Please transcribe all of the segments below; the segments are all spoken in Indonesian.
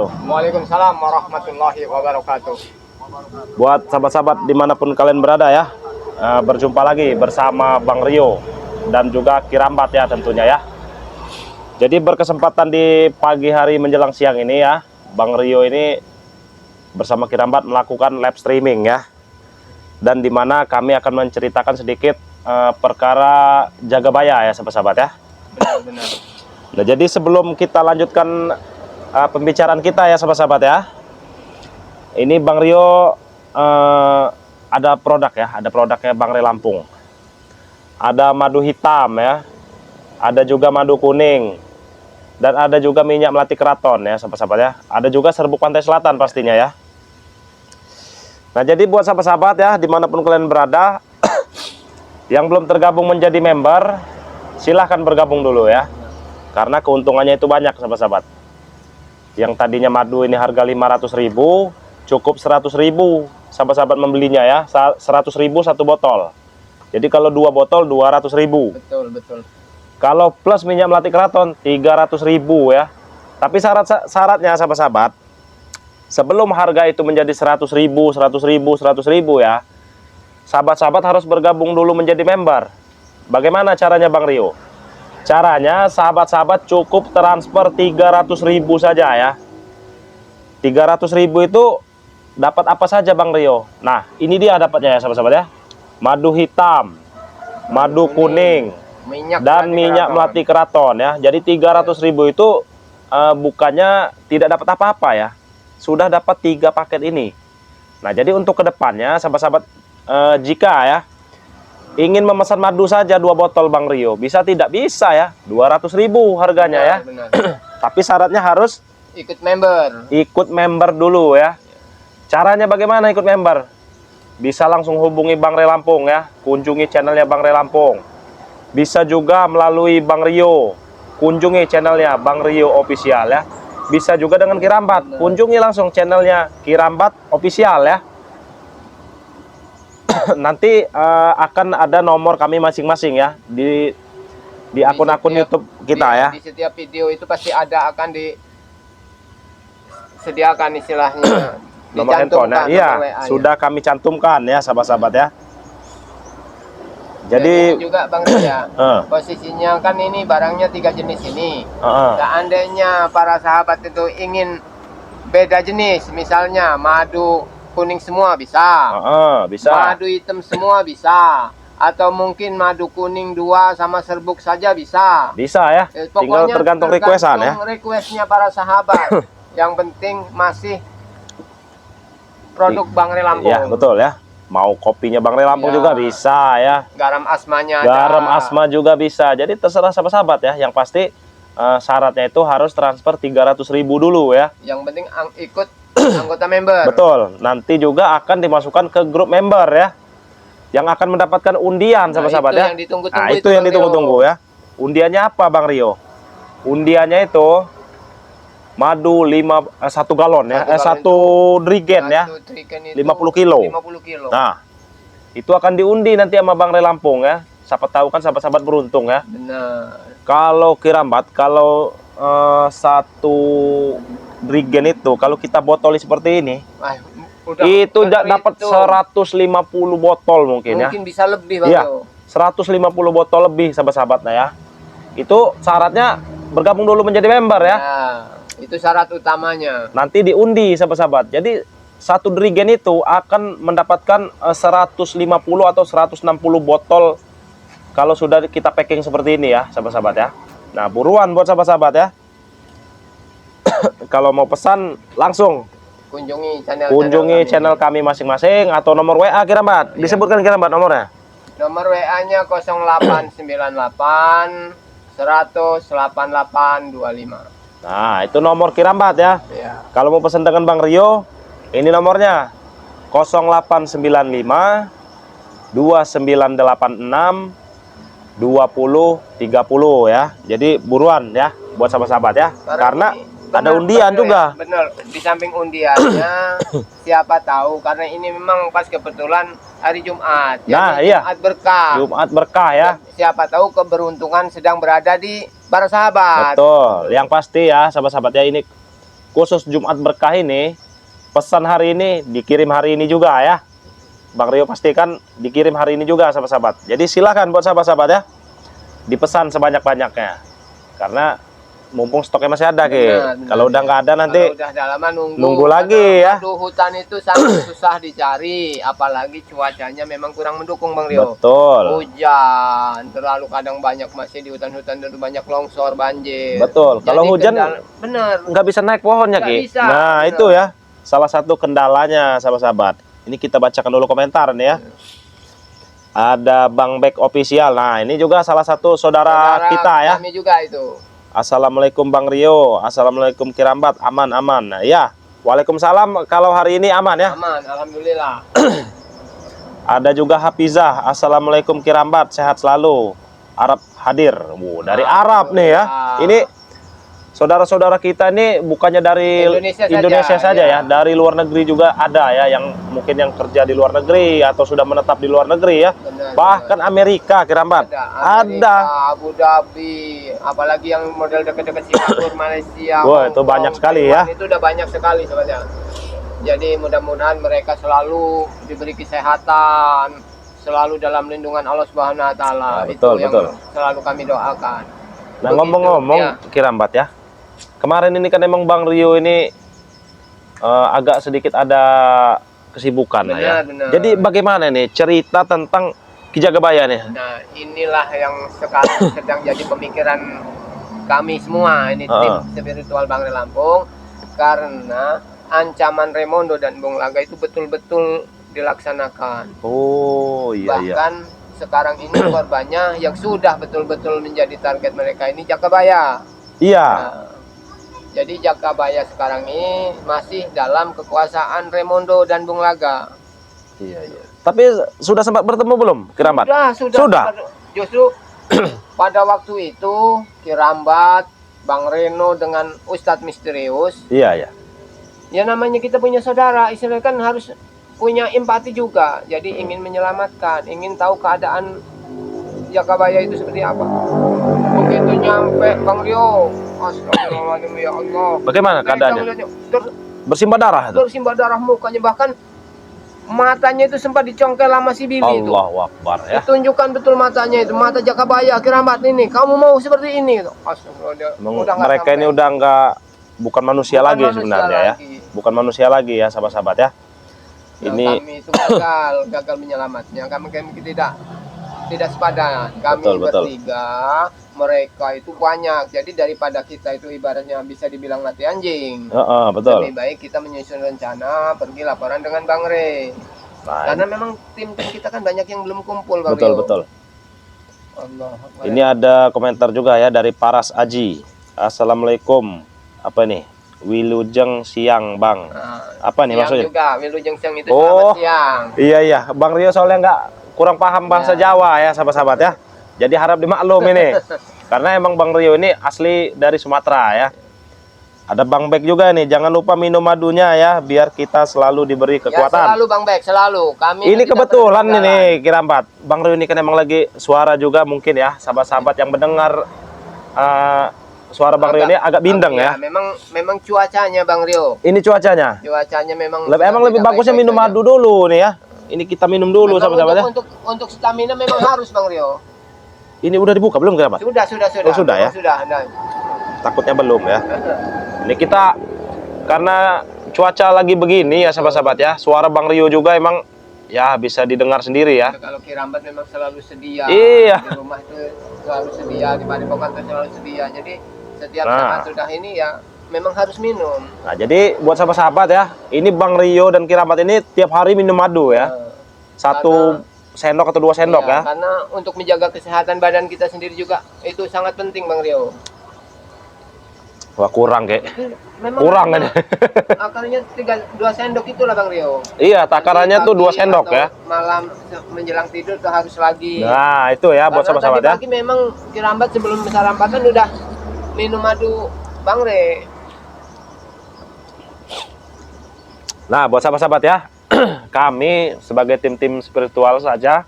Waalaikumsalam warahmatullahi wabarakatuh. Buat sahabat-sahabat dimanapun kalian berada ya, berjumpa lagi bersama Bang Rio dan juga Kirambat ya tentunya ya. Jadi berkesempatan di pagi hari menjelang siang ini ya, Bang Rio ini bersama Kirambat melakukan live streaming ya. Dan dimana kami akan menceritakan sedikit perkara Jagabaya ya sahabat-sahabat ya. Benar-benar. Nah, jadi sebelum kita lanjutkan pembicaraan kita ya sahabat-sahabat ya, ini Bang Rio ada produk ya, ada produknya Bang Rio Lampung. Ada madu hitam ya, ada juga madu kuning, dan ada juga minyak melati keraton ya sahabat-sahabat ya. Ada juga serbuk pantai selatan pastinya ya. Nah, jadi buat sahabat-sahabat ya dimanapun kalian berada yang belum tergabung menjadi member, silahkan bergabung dulu ya, karena keuntungannya itu banyak sahabat-sahabat. Yang tadinya madu ini harga 500.000 cukup 100.000 sahabat-sahabat membelinya ya, 100.000 satu botol. Jadi kalau 2 botol 200.000. Betul. Kalau plus minyak melati keraton 300.000 ya. Tapi syaratnya sahabat-sahabat, sebelum harga itu menjadi 100.000 ya, sahabat-sahabat harus bergabung dulu menjadi member. Bagaimana caranya Bang Rio? Caranya sahabat-sahabat cukup transfer 300.000 saja ya. 300.000 itu dapat apa saja Bang Rio? Nah, ini dia dapatnya ya sahabat-sahabat ya. Madu hitam, madu kuning, dan minyak melati keraton ya. Jadi 300.000 itu bukannya tidak dapat apa-apa ya. Sudah dapat 3 paket ini. Nah, jadi untuk kedepannya sahabat-sahabat jika ya ingin memesan madu saja 2 botol Bang Rio, bisa tidak? Bisa ya, 200.000 harganya ya. Benar. Tapi syaratnya harus ikut member dulu ya. Caranya bagaimana ikut member? Bisa langsung hubungi Bang Rio Lampung ya, kunjungi channelnya Bang Rio Lampung. Bisa juga melalui Bang Rio, kunjungi channelnya Bang Rio Official ya. Bisa juga dengan Kirambat, kunjungi langsung channelnya Kirambat Official ya. Nanti akan ada nomor kami masing-masing ya di akun-akun YouTube kita ya. Di setiap video itu pasti akan disediakan istilahnya Nomor handphone ya. Iya, sudah kami cantumkan ya sahabat-sahabat ya. Jadi juga Bang Rio ya, posisinya kan ini barangnya 3 jenis ini. Seandainya para sahabat itu ingin beda jenis, misalnya madu kuning semua bisa, bisa. Madu hitam semua bisa, atau mungkin madu kuning 2 sama serbuk saja bisa. Bisa ya. Tinggal tergantung requestan ya. Requestnya para sahabat. Yang penting masih produk Bang Rio Lampung. Ya betul ya. Mau kopinya Bang Rio Lampung juga bisa ya. Garam asmanya Garam asma juga bisa. Jadi terserah sahabat-sahabat ya. Yang pasti syaratnya itu harus transfer 300.000 dulu ya. Yang penting ikut anggota member. Betul. Nanti juga akan dimasukkan ke grup member ya, yang akan mendapatkan undian sahabat-sahabat ya. Nah, itu yang ditunggu-tunggu ya. Undiannya apa Bang Rio? Undiannya itu madu 1 galon ya, 1 drigen ya, 50 kilo. Nah, itu akan diundi nanti sama Bang Rio Lampung ya. Siapa tahu kan sahabat-sahabat beruntung ya. Benar. Kalau Kirambat, kalau 1 drigen itu kalau kita botoli seperti ini, itu dapat 150 botol mungkin ya. Mungkin bisa lebih Bang. Iya, 150 botol lebih sahabat-sahabatnya ya. Itu syaratnya bergabung dulu menjadi member ya. Itu syarat utamanya. Nanti diundi sahabat-sahabat. Jadi 1 drigen itu akan mendapatkan 150 atau 160 botol kalau sudah kita packing seperti ini ya sahabat-sahabat ya. Nah, buruan buat sahabat-sahabat ya. Kalau mau pesan langsung kunjungi channel kami masing-masing atau nomor WA Kirambat. Disebutkan Kirambat nomornya. Nomor WA-nya 0898 1008825. Nah, itu nomor Kirambat ya. Kalau mau pesan dengan Bang Rio, ini nomornya 0895 2986 2030 ya. Jadi buruan ya buat sahabat-sahabat ya. Karena ada undian juga. Bener, di samping undiannya siapa tahu karena ini memang pas kebetulan hari Jumat. Nah, iya. Jumat berkah. Jumat berkah ya. Siapa tahu keberuntungan sedang berada di para sahabat. Betul. Yang pasti ya sahabat-sahabat ya, ini khusus Jumat Berkah ini, pesan hari ini dikirim hari ini juga ya. Bang Rio pastikan dikirim hari ini juga sahabat-sahabat. Jadi silahkan buat sahabat-sahabat ya, dipesan sebanyak-banyaknya. Karena mumpung stoknya masih ada, kalau udah nggak ada nanti udah lama nunggu lagi ya. Madu hutan itu sangat susah dicari, apalagi cuacanya memang kurang mendukung Bang Rio. Betul. Hujan, terlalu kadang banyak masih di hutan-hutan itu banyak longsor, banjir. Betul. Kalau hujan bener nggak bisa naik pohonnya bisa, nah bener. Itu ya salah satu kendalanya sahabat-sahabat. Ini kita bacakan dulu komentar nih ya. Ada Bang Bek Official. Nah ini juga salah satu saudara kita ya. Kami juga itu. Assalamualaikum Bang Rio, Assalamualaikum Kirambat, aman-aman. Nah, ya, Waalaikumsalam. Kalau hari ini aman ya? Aman, alhamdulillah. Ada juga Hafizah, Assalamualaikum Kirambat, sehat selalu. Arab hadir. Dari Arab nih ya. Ini saudara-saudara kita ini bukannya dari Indonesia saja ya, dari luar negeri juga ada ya, yang mungkin yang kerja di luar negeri atau sudah menetap di luar negeri ya. Benar, bahkan Amerika, Kirambat ada, Abu Dhabi, apalagi yang model dekat-dekat Singapura, Malaysia. Wah, itu banyak sekali ya. Itu udah banyak sekali sebenarnya. Jadi mudah-mudahan mereka selalu diberi kesehatan, selalu dalam lindungan Allah Subhanahu wa taala. Betul, itu betul. Yang selalu kami doakan. Nah, ngomong-ngomong ya. Kirambat ya. Kemarin ini kan emang Bang Rio ini agak sedikit ada kesibukan ya. Benar. Jadi bagaimana nih cerita tentang Ki Jagabaya nih? Nah, inilah yang sekarang sedang jadi pemikiran kami semua ini tim spiritual Bang Rio Lampung, karena ancaman Remondo dan Bung Laga itu betul-betul dilaksanakan. Oh iya. Bahkan sekarang ini korbannya yang sudah betul-betul menjadi target mereka ini Jakabaya. Iya. Nah, jadi Jakabaya sekarang ini masih dalam kekuasaan Remondo dan Bung Laga. Iya. Tapi sudah sempat bertemu belum, Kirambat? Sudah. Justru pada waktu itu Kirambat, Bang Reno dengan Ustadz Misterius. Iya. Ya namanya kita punya saudara, istilahnya kan harus punya empati juga. Jadi ingin menyelamatkan, ingin tahu keadaan Jakabaya itu seperti apa. Begitu nyampe Bang Rio, astagfirullahaladzim ya Allah. Bagaimana keadaannya? Bersimbah darah itu? Bersimbah darah mukanya, bahkan matanya itu sempat dicongkel sama si Billy itu. Allahu Akbar ya. Ditunjukkan betul matanya itu, mata Jakabaya, Kirambat ini. Kamu mau seperti ini itu. Mereka ini udah nggak, bukan manusia lagi sebenarnya ya. Bukan manusia lagi ya sahabat-sahabat ya. Ini kami itu gagal menyelamatnya. Kami tidak sepadan. Kami bertiga, mereka itu banyak. Jadi daripada kita itu ibaratnya bisa dibilang mati anjing. Betul. Lebih baik kita menyusun rencana, pergi laporan dengan Bang Re. Karena memang tim kita kan banyak yang belum kumpul, Bang. Betul. Allah. Ini ada komentar juga ya dari Paras Aji. Assalamualaikum. Apa nih? Wilujeng siang, Bang. Apa nih maksudnya? Juga Wilujeng siang itu selamat siang. Iya. Bang Rio soalnya nggak kurang paham bahasa Jawa ya sahabat-sahabat ya. Jadi harap dimaklum ini. Karena emang Bang Rio ini asli dari Sumatera ya. Ada Bang Bek juga nih, jangan lupa minum madunya ya, biar kita selalu diberi kekuatan. Ya, selalu Bang Bek, selalu. Kami ini kebetulan ini Kirambat. Bang Rio ini kan emang lagi suara juga mungkin ya, sahabat-sahabat yang mendengar suara Bang Rio ini agak bindeng ya. Memang cuacanya Bang Rio. Ini cuacanya. Cuacanya memang lebih bagusnya minum madu dulu nih ya. Ini kita minum dulu sahabat-sahabat ya. Untuk stamina memang harus Bang Rio. Ini udah dibuka belum Kirambat? Sudah. Oh, sudah ya. Sudah. Takutnya belum ya. Ini kita karena cuaca lagi begini ya sahabat-sahabat ya. Suara Bang Rio juga emang ya bisa didengar sendiri ya. Kalau Kirambat memang selalu sedia. Iya. Di rumah itu selalu sedia, di Padepokan itu selalu sedia. Jadi setiap saat sudah ini ya memang harus minum. Nah, jadi buat sahabat-sahabat ya, ini Bang Rio dan Kirambat ini tiap hari minum madu ya. Satu sendok atau 2 sendok ya. Karena untuk menjaga kesehatan badan kita sendiri juga itu sangat penting Bang Rio. Wah, kurang kek. Memang kurang kan. Akarnya 2 sendok itulah Bang Rio. Iya, takarannya tuh 2 sendok ya. Malam menjelang tidur tuh harus lagi. Nah, itu ya buat sahabat-sahabat ya. Pagi memang Kirambat sebelum sarapan udah minum madu Bang Re. Nah, buat sahabat-sahabat ya, kami sebagai tim-tim spiritual saja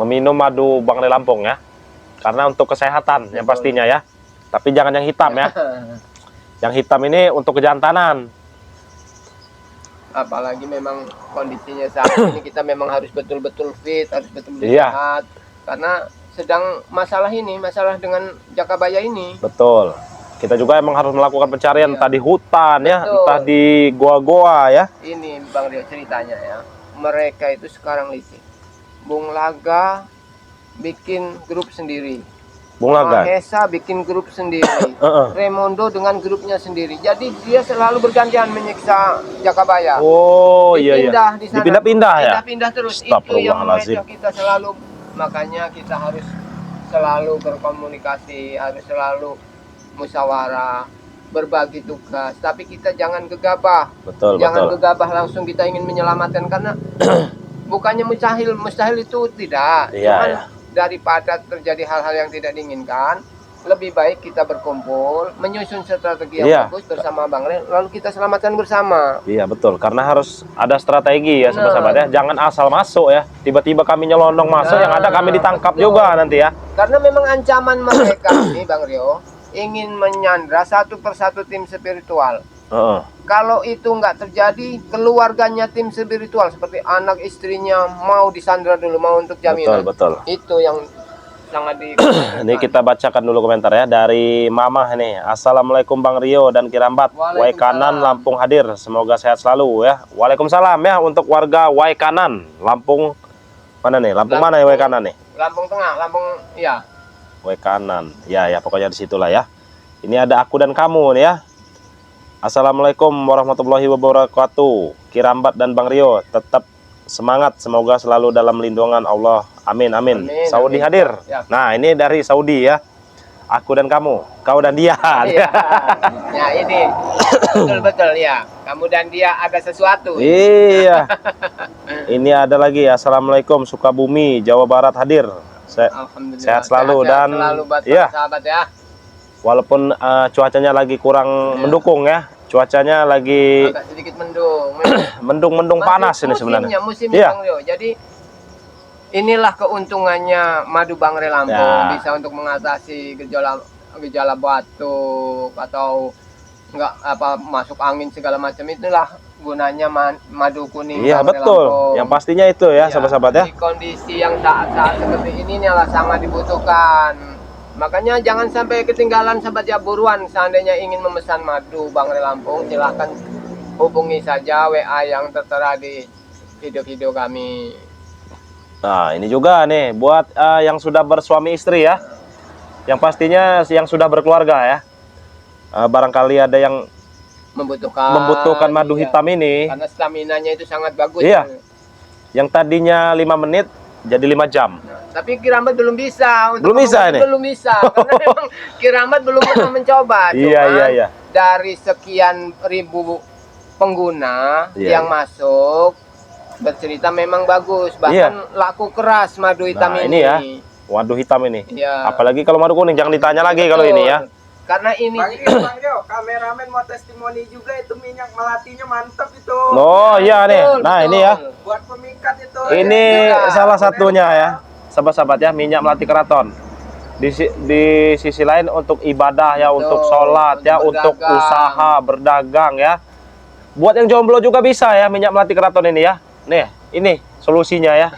meminum madu Bang Re Lampung ya. Karena untuk kesehatan yang pastinya ya. Tapi jangan yang hitam ya. Yang hitam ini untuk kejantanan. Apalagi memang kondisinya saat ini kita memang harus betul-betul fit, harus betul-betul Iya. sehat. Karena sedang masalah dengan Jakabaya ini. Betul. Kita juga emang harus melakukan pencarian, Iya. entah di hutan ya, Betul. entah di goa-goa ya. Ini Bang Rio ceritanya ya. Mereka itu sekarang licik. Bung Laga bikin grup sendiri. Bung Laga. Mahesa bikin grup sendiri. Raimondo dengan grupnya sendiri. Jadi dia selalu bergantian menyiksa Jakabaya. Oh iya iya. Dipindah di sana. Dipindah-pindah ya. Pindah-pindah terus. Itu yang memecah kita selalu. Makanya kita harus selalu berkomunikasi, harus selalu musyawarah, berbagi tugas. Tapi kita jangan gegabah. Betul, jangan betul. gegabah langsung kita ingin menyelamatkan, karena bukannya mustahil itu tidak. Iya, Cuman iya. daripada terjadi hal-hal yang tidak diinginkan, lebih baik kita berkumpul, menyusun strategi yang bagus bersama Bang Ren, lalu kita selamatkan bersama. Iya betul, karena harus ada strategi ya sahabat-sahabat ya. Jangan asal masuk ya. Tiba-tiba kami nyelonong masuk, yang ada kami ditangkap juga nanti ya. Karena memang ancaman mereka ini Bang Rio ingin menyandra satu persatu tim spiritual. Kalau itu nggak terjadi, keluarganya tim spiritual seperti anak istrinya mau disandra dulu, mau untuk jaminan. Betul. Itu yang sangat Ini kita bacakan dulu komentar ya dari Mama nih. Assalamualaikum Bang Rio dan Kirambat. Waikanan Lampung hadir. Semoga sehat selalu ya. Waalaikumsalam ya untuk warga Waikanan Lampung. Mana nih? Lampung mana ya Waikanan nih? Lampung Tengah, Lampung ya. Waikanan. Ya pokoknya disitulah ya. Ini ada aku dan kamu nih ya. Assalamualaikum warahmatullahi wabarakatuh. Kirambat dan Bang Rio tetap semangat, semoga selalu dalam lindungan Allah. Amin. Saudi hadir. Ya. Nah, ini dari Saudi ya. Aku dan kamu, kau dan dia. Iya. Ya, ini betul ya. Kamu dan dia ada sesuatu. Iya. Ini ada lagi. Assalamualaikum Sukabumi, Jawa Barat hadir. Sehat selalu dan selalu buat sahabat ya. Walaupun cuacanya lagi kurang mendukung ya. Cuacanya lagi agak sedikit mendung. mendung panas ini sebenarnya. Musimnya Bang Rio. Jadi inilah keuntungannya madu Bangre Lampung, bisa untuk mengatasi gejala batuk atau enggak masuk angin segala macam. Itulah gunanya madu kuning. Iya betul. Lampung. Yang pastinya itu ya sahabat-sahabat ya. Di kondisi yang saat seperti ini inilah sangat dibutuhkan. Makanya jangan sampai ketinggalan sahabat ya, buruan seandainya ingin memesan madu Bangre Lampung, silahkan hubungi saja WA yang tertera di video-video kami. Nah ini juga nih buat yang sudah bersuami istri ya, yang pastinya yang sudah berkeluarga ya, barangkali ada yang membutuhkan madu hitam ini, karena staminanya itu sangat bagus. Iya. Yang tadinya 5 menit jadi 5 jam. Tapi Kirambat belum bisa. Belum bisa ini? Belum bisa. Karena memang Kirambat belum pernah mencoba. Iya. Dari sekian ribu pengguna yang masuk, bercerita memang bagus. Bahkan laku keras madu hitam ini. Ya. Madu hitam ini. Iya. Apalagi kalau madu kuning, jangan ditanya lagi kalau ini ya. Karena ini Bang Rio, kameramen mau testimoni juga, itu minyak melatinya mantap itu. Oh iya nih. Nah ini ya. Buat pemikat itu. Ini salah satunya ya. Sahabat-sahabat ya, minyak melati keraton. Di sisi lain untuk ibadah ya, untuk sholat ya, untuk usaha berdagang ya. Buat yang jomblo juga bisa ya minyak melati keraton ini ya. Nih, ini solusinya ya.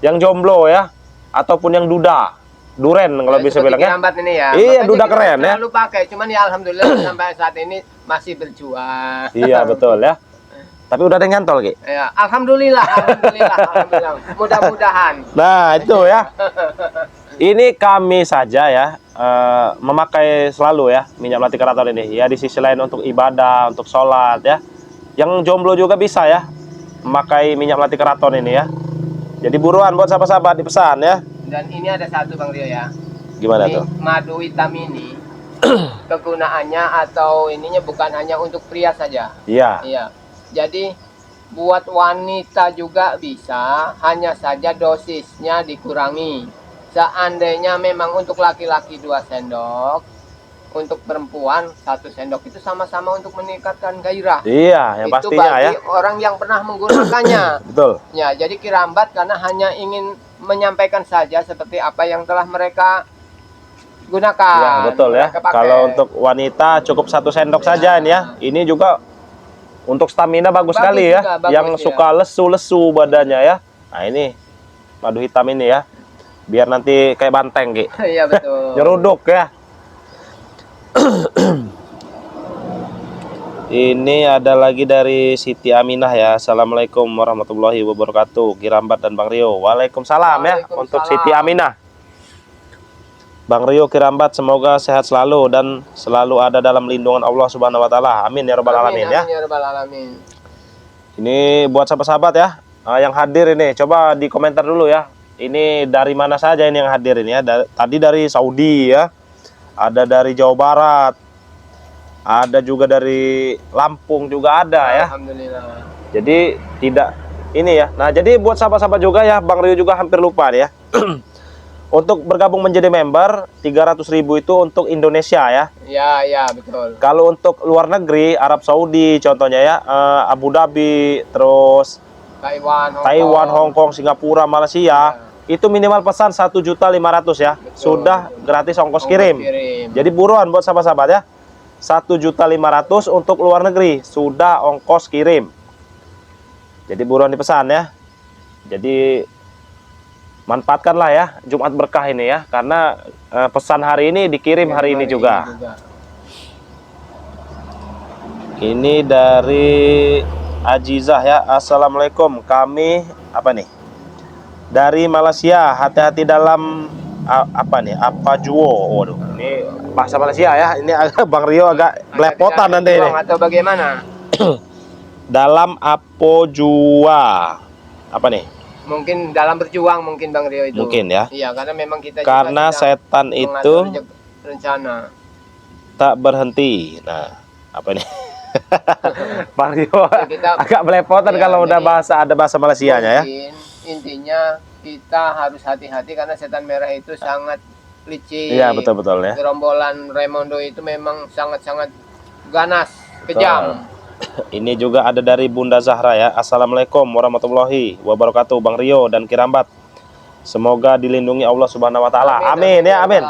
Yang jomblo ya, ataupun yang duren kalau bisa bilang ya. Ini ya. Iya, duda keren ya. Selalu pakai, cuman ya alhamdulillah sampai saat ini masih berjuang. Iya betul ya. Tapi udah ada yang nyantol Ki? Ya, alhamdulillah. Mudah-mudahan. Nah itu ya. Ini kami saja ya memakai selalu ya minyak melati keraton ini ya, di sisi lain untuk ibadah, untuk sholat ya. Yang jomblo juga bisa ya memakai minyak melati keraton ini ya. Jadi buruan buat sahabat-sahabat dipesan ya. Dan ini ada satu Bang Rio ya. Gimana ini tuh? Madu hitam ini kegunaannya atau ininya bukan hanya untuk pria saja. Iya. Jadi buat wanita juga bisa, hanya saja dosisnya dikurangi. Seandainya memang untuk laki-laki 2 sendok, untuk perempuan 1 sendok, itu sama-sama untuk meningkatkan gairah. Iya, yang itu pastinya bagi ya. orang yang pernah menggunakannya. Betul. Ya, jadi Kirambat karena hanya ingin menyampaikan saja seperti apa yang telah mereka gunakan. Ya, betul ya. Kepake. Kalau untuk wanita cukup 1 sendok saja ini ya. Ini juga untuk stamina bagus sekali ya. juga, bagus, Yang suka lesu-lesu badannya ya. Nah, ini madu hitam ini ya. Biar nanti kayak banteng, Ki. Iya, betul. Nyeruduk ya. Ini ada lagi dari Siti Aminah ya. Assalamualaikum warahmatullahi wabarakatuh. Kirambat dan Bang Rio. Waalaikumsalam ya untuk Siti Aminah. Bang Rio Kirambat semoga sehat selalu dan selalu ada dalam lindungan Allah Subhanahu wa taala. Amin ya rabbal alamin ya. Amin ya rabbal alamin. Ini buat sahabat-sahabat ya. Yang hadir ini coba di komentar dulu ya. Ini dari mana saja ini yang hadir ini ya. Tadi dari Saudi ya. Ada dari Jawa Barat. Ada juga dari Lampung juga ada ya. Alhamdulillah. Jadi tidak ini ya. Nah, jadi buat sahabat-sahabat juga ya, Bang Rio juga hampir lupa nih ya. Untuk bergabung menjadi member 300.000 itu untuk Indonesia ya. Ya, betul. Kalau untuk luar negeri, Arab Saudi contohnya ya, Abu Dhabi, terus Taiwan, Hong Kong, Singapura, Malaysia, itu minimal pesan 1.500.000 ya. Betul, Sudah betul. Gratis ongkos kirim. Jadi buruan buat sahabat-sahabat ya. 1.500.000 untuk luar negeri, sudah ongkos kirim. Jadi buruan dipesan ya. Jadi manfaatkanlah ya Jumat berkah ini ya, karena pesan hari ini dikirim hari ini juga. Ini dari Ajizah ya. Assalamualaikum, kami apa nih dari Malaysia, hati-hati dalam apa nih, apa juo. Waduh, ini bahasa Malaysia ya. Ini agak Bang Rio agak belepotan nanti ini. Atau bagaimana? Dalam apo jua apa nih? Mungkin dalam berjuang mungkin Bang Rio itu. Mungkin ya. Iya, karena memang kita Karena juga setan itu rencana tak berhenti. Nah, apa nih? Bang Rio kita, agak belepotan ya, kalau udah ada bahasa Malaysianya ya. Intinya kita harus hati-hati karena setan merah itu sangat licik. Iya, betul-betul ya. Gerombolan Raimundo itu memang sangat-sangat ganas, kejam. Ini juga ada dari Bunda Zahra ya. Assalamualaikum warahmatullahi wabarakatuh, Bang Rio dan Kirambat. Semoga dilindungi Allah Subhanahu wa taala. Amin ya, amin.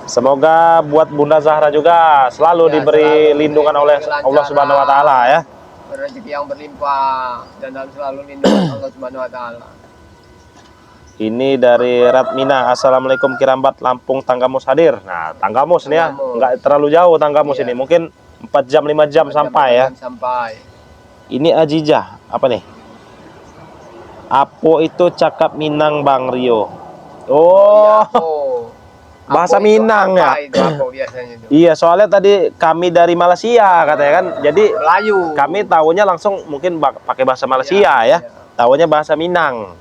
Semoga buat Bunda Zahra juga selalu diberi lindungan oleh Allah Subhanahu wa taala ya. Rezeki yang berlimpah dan selalu lindungan Allah Subhanahu wa taala. Ini dari Ratmina. Assalamualaikum Kirambat, Lampung Tanggamus hadir. Nah, Tanggamus nih ya, nggak terlalu jauh Tanggamus ini. Mungkin 4 jam 5 jam sampai ya. Ini Ajijah, apa nih? Apo itu cakap Minang Bang Rio. Oh, bahasa Minang ya. Iya, soalnya tadi kami dari Malaysia katanya kan. Jadi Melayu. Kami tahunya langsung mungkin pakai bahasa Malaysia ya. Tahunya bahasa Minang.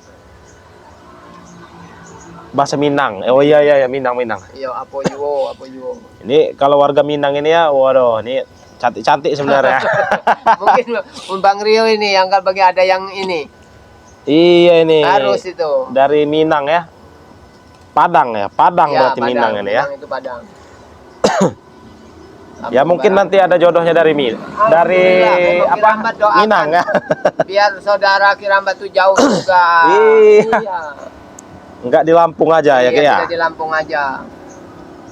Bahasa Minang. Oh iya Minang. Iya, apa yuo. Ini kalau warga Minang ini ya, waduh, ini cantik-cantik sebenarnya. Mungkin Bang Rio ini yang bagi ada yang ini. Iya ini. Harus itu. Dari Minang ya. Padang ya, Padang berarti Padang, Minang ini ya. Itu Padang. Ya mungkin nanti ada jodohnya dari dari apa? Minang ya. Biar saudara Kirambat tuh jauh juga. Iya. Enggak di Lampung aja ya, Ki ya. Di Lampung aja.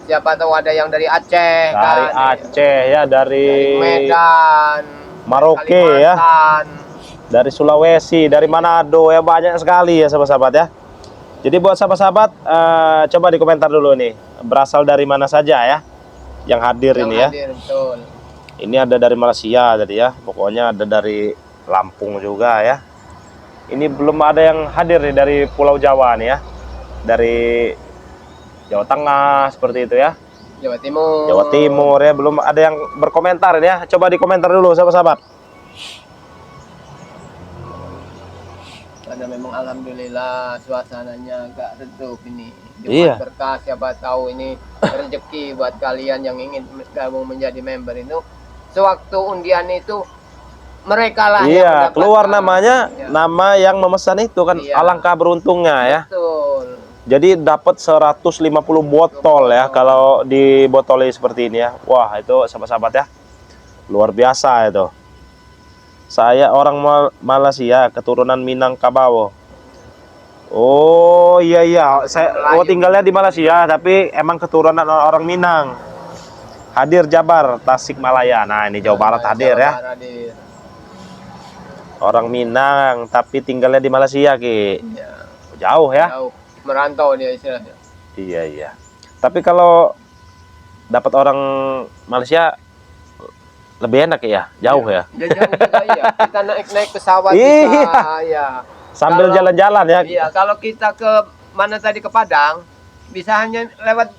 Siapa tahu ada yang dari Aceh. Dari Aceh ya, dari Medan, Maroke ya. Dari Sulawesi, dari Manado ya, banyak sekali ya sahabat-sahabat ya. Jadi buat sahabat-sahabat coba di komentar dulu nih, berasal dari mana saja ya yang hadir ini ya. Betul. Ini ada dari Malaysia tadi ya, pokoknya ada dari Lampung juga ya. Ini belum ada yang hadir nih dari Pulau Jawa nih ya. Dari Jawa Tengah seperti itu ya. Jawa Timur. Jawa Timur ya, belum ada yang berkomentar ini ya. Coba di komentar dulu sahabat-sahabat. Karena memang alhamdulillah suasananya agak redup ini. Iya. Berkah, siapa tahu ini rezeki buat kalian yang ingin gabung menjadi member itu. Sewaktu undian itu mereka lah yang keluar namanya, nama yang memesan itu kan. Alangkah beruntungnya ya. Betul. Jadi dapat 150 botol ya kalau dibotoli seperti ini ya. Wah, itu sahabat-sahabat ya. Luar biasa itu. Saya orang Malaysia, keturunan Minangkabau. Oh iya iya, saya tinggalnya di Malaysia, tapi emang keturunan orang Minang. Hadir Jabar, Tasikmalaya. Nah ini Jawa Barat hadir ya. Orang Minang, tapi tinggalnya di Malaysia Ki. Iya. Jauh ya? Jauh, merantau dia istilahnya. Iya iya. Tapi kalau dapat orang Malaysia lebih enak ya, jauh ya. Ya jauh juga iya. Kita naik pesawat Iya. bisa, ya. Sambil Kalau- jalan-jalan ya. Iya, kalau kita ke mana tadi ke Padang, bisa hanya lewat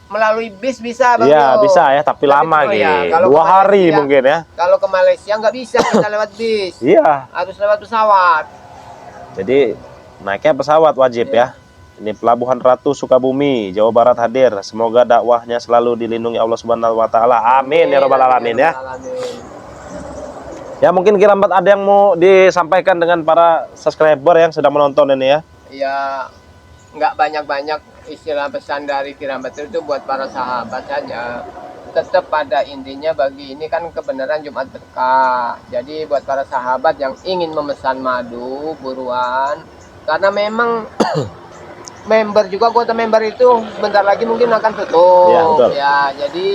melalui bis bisa, Bang Iya Rio. bisa ya, tapi lama oh Ki. ya, kalau 2 ke hari Malaysia- mungkin ya. Kalau ke Malaysia nggak bisa kita lewat bis, Iya. harus lewat pesawat. Jadi naiknya pesawat wajib ya. Ini Pelabuhan Ratu Sukabumi, Jawa Barat hadir. Semoga dakwahnya selalu dilindungi Allah Subhanahu wa taala. Amin ya rabbal alamin ya. Ya mungkin Kirambat ada yang mau disampaikan dengan para subscriber yang sedang menonton ini ya. Ya nggak banyak-banyak istilah pesan dari Kirambat itu buat para sahabat saja. Tetap pada intinya bagi ini kan kebenaran Jumat Berkah. Jadi buat para sahabat yang ingin memesan madu buruan, karena memang member juga kuota member itu bentar lagi mungkin akan tutup. Iya, betul. Ya, jadi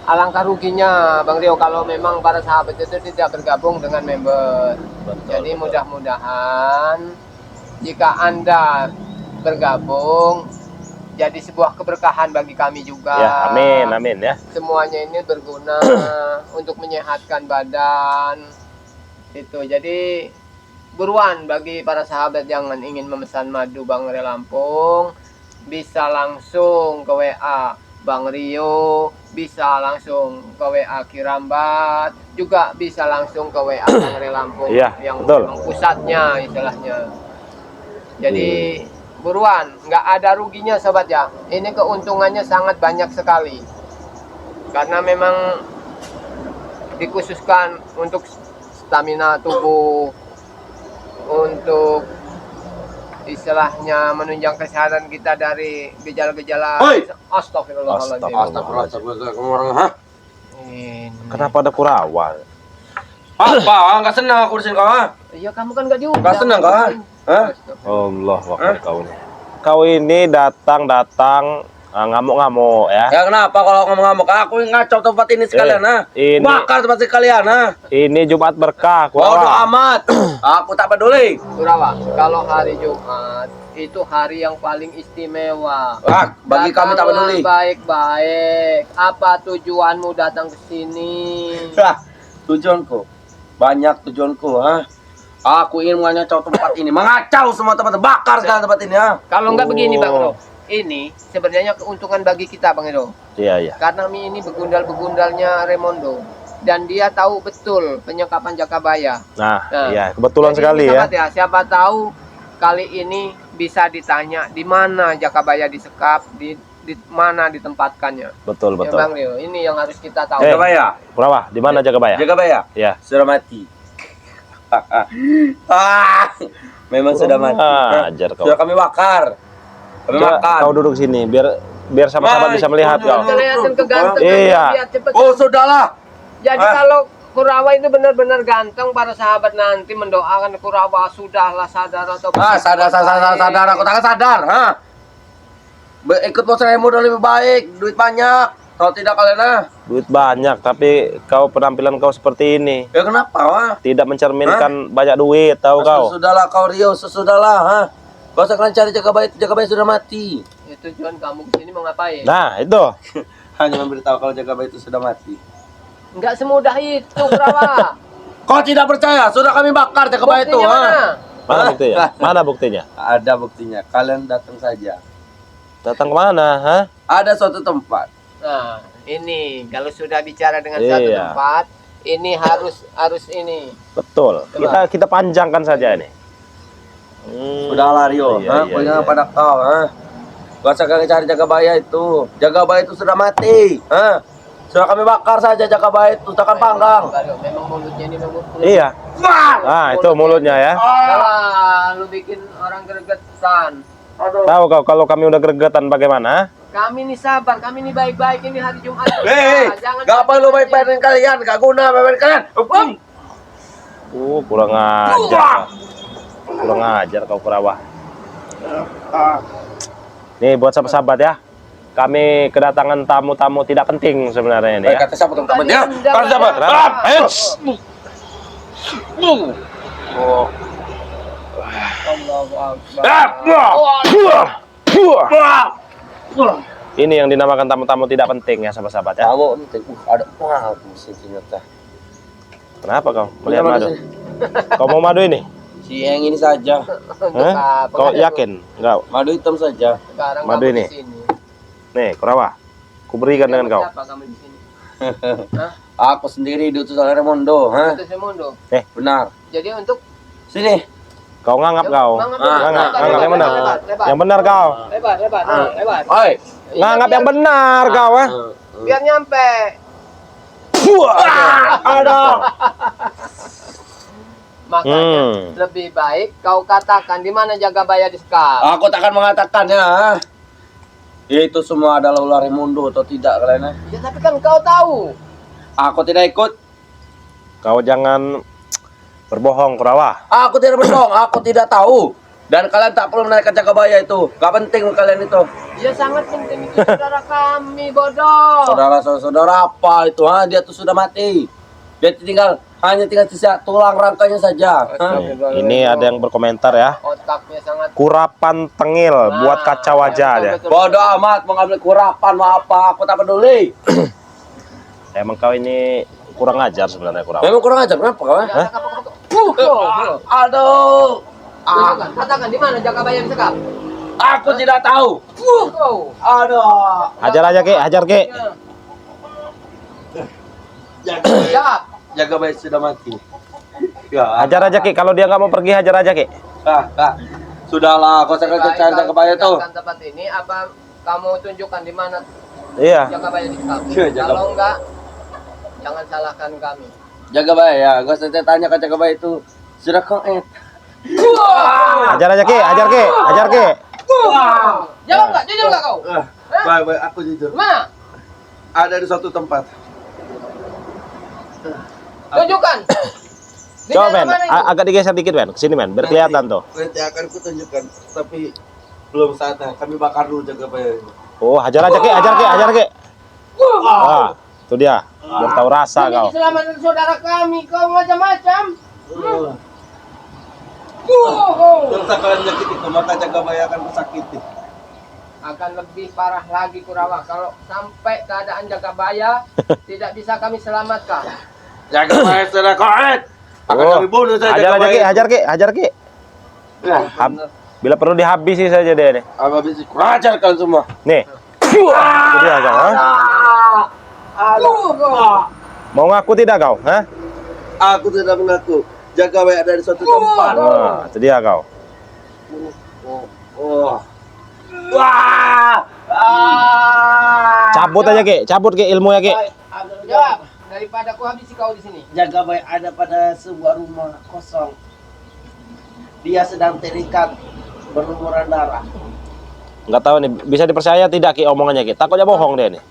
alangkah ruginya Bang Rio kalau memang para sahabat itu tidak bergabung dengan member. Jadi mudah-mudahan jika Anda bergabung jadi sebuah keberkahan bagi kami juga. Ya, amin amin ya. Semuanya ini berguna untuk menyehatkan badan. Itu. Jadi buruan bagi para sahabat yang ingin memesan madu Bang Rio Lampung, bisa langsung ke WA Bang Rio, bisa langsung ke WA Kirambat, juga bisa langsung ke WA Bang Rio Lampung Iya, yang betul. memang pusatnya istilahnya. Jadi buruan, nggak ada ruginya sobat ya. Ini keuntungannya sangat banyak sekali. Karena memang dikhususkan untuk stamina tubuh, untuk istilahnya menunjang kesehatan kita dari gejala-gejala. Oi! Astagfirullahaladzim. Astagfirullah. Ini. Kenapa ada Kurawa? Apa? Enggak senang aku disini kau. Iya kamu kan nggak diundang. Nggak senang, kan? Hah? Allah wakbar kau ini. Kau ini datang ngamuk-ngamuk ya. Ya kenapa kalau ngomong-ngomong aku ngacau tempat ini sekalian ini- bakar tempat sekalian Ini Jumat Berkah Bodoh Kurawa. amat. Aku tak peduli. Kurawa, kalau hari Jumat itu hari yang paling istimewa. Bagi kami tak Datanglah peduli. baik-baik. Apa tujuanmu datang ke sini? Tujuanku banyak tujuanku. Aku ingin mengacau tempat ini, mengacau semua tempat, bakar segala tempat ini Kalau nggak begini Bang Oh. Ero, ini sebenarnya keuntungan bagi kita Bang Ero. Iya iya. Karena mie ini begundal-begundalnya Remondo. Dan dia tahu betul penyekapan Jakabaya. Nah, Nah, iya kebetulan Jadi sekali ini ya. sobat siapa tahu kali ini bisa ditanya di mana Jakabaya disekap, di mana ditempatkannya. Betul Ya betul. Bang Rio, ini yang harus kita tahu. Jagabaya, Kurawa, di mana Jagabaya? Jagabaya Ya. sudah mati. Memang sudah mati. Ajar kau. Sudah kami bakar. Kami Coba makan. kau duduk sini biar sama-sama Baik, bisa melihat kau kau. duduk. Kelihatan kegantengan Iya. biar cepet. Oh sudahlah. Jadi kalau Kurawa itu benar-benar ganteng, para sahabat nanti mendoakan Kurawa sudahlah sadar atau Sadar, aku tak sadar, ikut bos saya modal lebih baik, duit banyak. Kalau tidak kalian Duit banyak tapi kau penampilan kau seperti ini. ya kenapa Tidak mencerminkan banyak duit, tahu kau? Sudahlah kau Rio, sudahlah Kau usah kalian cari Jagabaya sudah mati. Ya, tujuan kamu kesini mau ngapain? Nah, itu. Hanya memberitahu kalau Jagabaya itu sudah mati. Nggak semudah itu, Kurawa. Kau tidak percaya? Sudah kami bakar Jagabaya itu, Buktinya mana? Mana buktinya? Mana buktinya? Ada buktinya. Kalian datang saja. Datang kemana, ha? Ada suatu tempat. Nah, ini kalau sudah bicara dengan satu Iya. tempat, ini harus ini. Betul. Kita panjangkan saja ini. Sudahlah Rio, Iya, iya, punya iya. pada kau, Gak usah kalian cari Jagabaya itu. Jagabaya itu sudah mati, Sudah kami bakar saja Jagabaya itu, takkan panggang. Memang mulutnya ini memang mulut. Iya. Nah, itu mulutnya ya. Wah, lu bikin orang gregetan. Tahu kau kalau kami udah gregetan bagaimana? Kami ini sabar, kami ini baik-baik, ini hari Jumat. Hei, gak perlu baik-baik dengan kalian, gak guna baik-baik kalian. Kurang ajar. Kurang ajar kau Kurawa. Nih buat sahabat-sahabat ya. Kami kedatangan tamu-tamu tidak penting sebenarnya ini ya. Kata siapa teman ya? Kata siapa? Ayo. Oh. Ini yang dinamakan tamu-tamu tidak penting ya sahabat-sahabat ya. Kamu ada mesin ternyata. Kenapa kau melihat Kenapa madu? sih? Kau mau madu ini? Si yang ini saja. Hah? Kau yakin? Enggak. Madu hitam saja. Sekarang Madu kamu ini. di sini. Nih, Kurawa. Kuberikan dengan kau. Siapa kamu di sini? Aku sendiri diutus oleh Raimondo, ha? Itu Semundo. Benar. Jadi untuk Sini. Kau nganggap kau. Nganggap Yang benar. Yang benar kau. Lebar, lebar. Oi. Nganggap yang benar kau, ah. Biar nyampe. Aduh. Makanya lebih baik kau katakan di mana Jagabaya disekap. Aku takkan mengatakannya, ha? Itu semua adalah ular Raimundo atau tidak kalian? Ya tapi kan kau tahu. Aku tidak ikut. Kau jangan berbohong, Kurawa. Aku tidak berbohong, aku tidak tahu. Dan kalian tak perlu menaikkan Jagabaya itu. Gak penting kalian itu. Ya sangat penting itu saudara kami, bodoh. Saudara-saudara apa itu? Ha? Dia tuh sudah mati. Dia hanya tinggal sisa tulang rangkanya saja. Ha? Ini ada yang berkomentar ya. Otaknya sangat. Kurapan tengil buat kacau aja dia. Bodoh amat mau ngambil kurapan mau apa? Aku tak peduli. Emang kau ini kurang ajar sebenarnya, Kurawa. Memang kurang ajar kenapa kau? Hah? Aduh. Katakan di mana Jagabaya disekap. Aku tidak tahu. Aduh. Hajar aja, Ki. Hajar, Ki. Siap. Jagabaya sudah mati. Ya. Hajar aja, Ki. Kalau dia nggak mau pergi, hajar aja, Ki. Sudahlah, kau sekarang cari Jagabaya itu. Tempat ini apa kamu tunjukkan di mana Iya. Jagabaya disekap. Iya, Jagabaya. Kalau enggak, jangan salahkan kami. Jagabaya ya, gua tanya ke Jagabaya itu sudah koet. Hajar aja, Ki. Hajar, Ki. Hajar, Ki. Jawab enggak? Jujur enggak kau? Baik, aku jujur. Mana? Ada di suatu tempat. Tunjukkan. Di Coba, daerah Men. mana itu? Agak digeser dikit, Men. Kesini, Men. Biar kelihatan tuh. Nanti akan kutunjukkan, tapi belum saatnya. Kami bakar dulu Jagabaya. Oh, hajar aja, Ki. Hajar, Ki. Hajar, Ki. Wah, itu dia. Biar tahu rasa Demi kau. keselamatan saudara kami, kau macam-macam. Terus kalian menyakitiku, maka Jagabaya akan kusakiti. Akan lebih parah lagi Kurawa kalau sampai keadaan Jagabaya tidak bisa kami selamatkan. Jagabaya sudah koet. Akan Oh, kami bunuh saja hajar aja, Ki. Jagabaya. Hajar, Ki. Hajar, Ki. Bila perlu dihabisi saja deh. Nih. Apa bisa kurang ajar kalian semua? Nih. Itu dia kau, ha? Mau ngaku tidak kau, ha? Aku tidak mengaku. Jagabaya ada di suatu tempat. Nah, itu dia kau. Cabut aja, Ki. Cabut, Ki, ilmu ya, Ki. Jawab, daripada aku habisi kau di sini. Jagabaya ada pada sebuah rumah kosong. Dia sedang terikat berlumuran darah. Nggak tahu nih, bisa dipercaya tidak, Ki, omongannya, Ki? Takutnya bohong dia nih.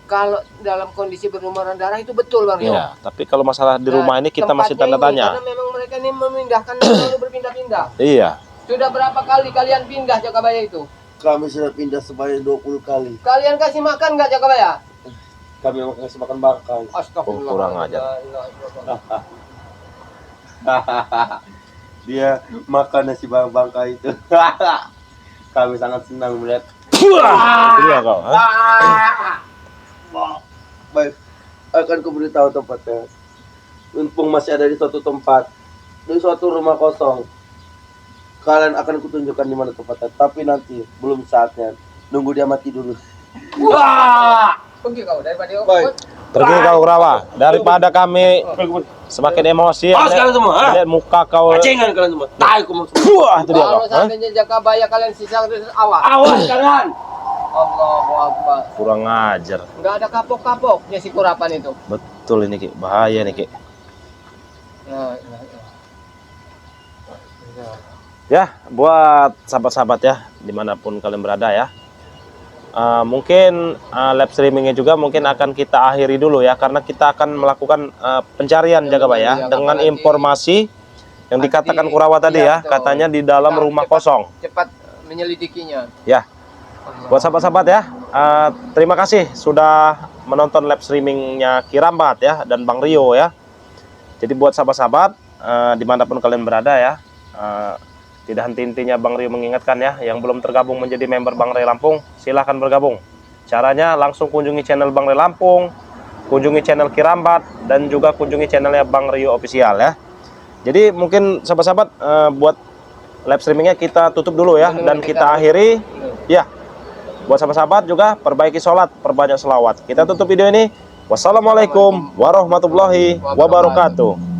Kalau dalam kondisi berlumuran darah itu betul Bang Yo. Iya, tapi kalau masalah di rumah ini kita masih Tempatnya tanda ini, tanya. Karena memang mereka ini memindahkan selalu berpindah-pindah. Iya. Sudah berapa kali kalian pindah Jagabaya itu? Kami sudah pindah sebanyak 20 kali. Kalian kasih makan nggak Jagabaya? Kami kasih makan bangkai. Astagfirullah. Oh, kurang ajar. Dia makan nasi bangkai itu. Kami sangat senang melihat. Itu dia kau, ha? Baik, akan kuberitahu tempatnya. Mumpung masih ada di suatu tempat, di suatu rumah kosong. Kalian akan kutunjukkan di mana tempatnya. Tapi nanti belum saatnya. Nunggu dia mati dulu. Pergi kau daripada kau. Baik. Pergi kau, Kurawa. Daripada kami semakin emosi. Awas kalian semua, ha? Lihat muka kau. Pacingan kalian semua. Tai kamu semua. Wah, itu dia kau. Kalau Ha? seandainya Jagabaya kalian sisa awas. Awas kalian. Allahu Akbar. Kurang ajar. Nggak ada kapok-kapoknya si Kurapan itu. Betul ini, Ki. Bahaya nih, Ki. Ya. Ya, buat sahabat-sahabat ya, dimanapun kalian berada ya. Mungkin live streamingnya juga mungkin akan kita akhiri dulu ya, karena kita akan melakukan pencarian Jagabaya dengan informasi yang dikatakan Kurawa tadi ya, katanya di dalam rumah kosong. Cepat menyelidikinya. Ya, buat sahabat-sahabat ya, terima kasih sudah menonton live streamingnya Kirambat ya dan Bang Rio ya. Jadi buat sahabat-sahabat dimanapun kalian berada ya, tidak henti-hentinya Bang Rio mengingatkan ya, yang belum tergabung menjadi member Bang Ray Lampung, silahkan bergabung. Caranya langsung kunjungi channel Bang Ray Lampung, kunjungi channel Kirambat, dan juga kunjungi channelnya Bang Rio Official ya. Jadi mungkin sahabat-sahabat buat live streamingnya kita tutup dulu ya, dan kita akhiri ya. Buat sahabat-sahabat juga perbaiki sholat, perbanyak selawat. Kita tutup video ini. Wassalamualaikum warahmatullahi wabarakatuh.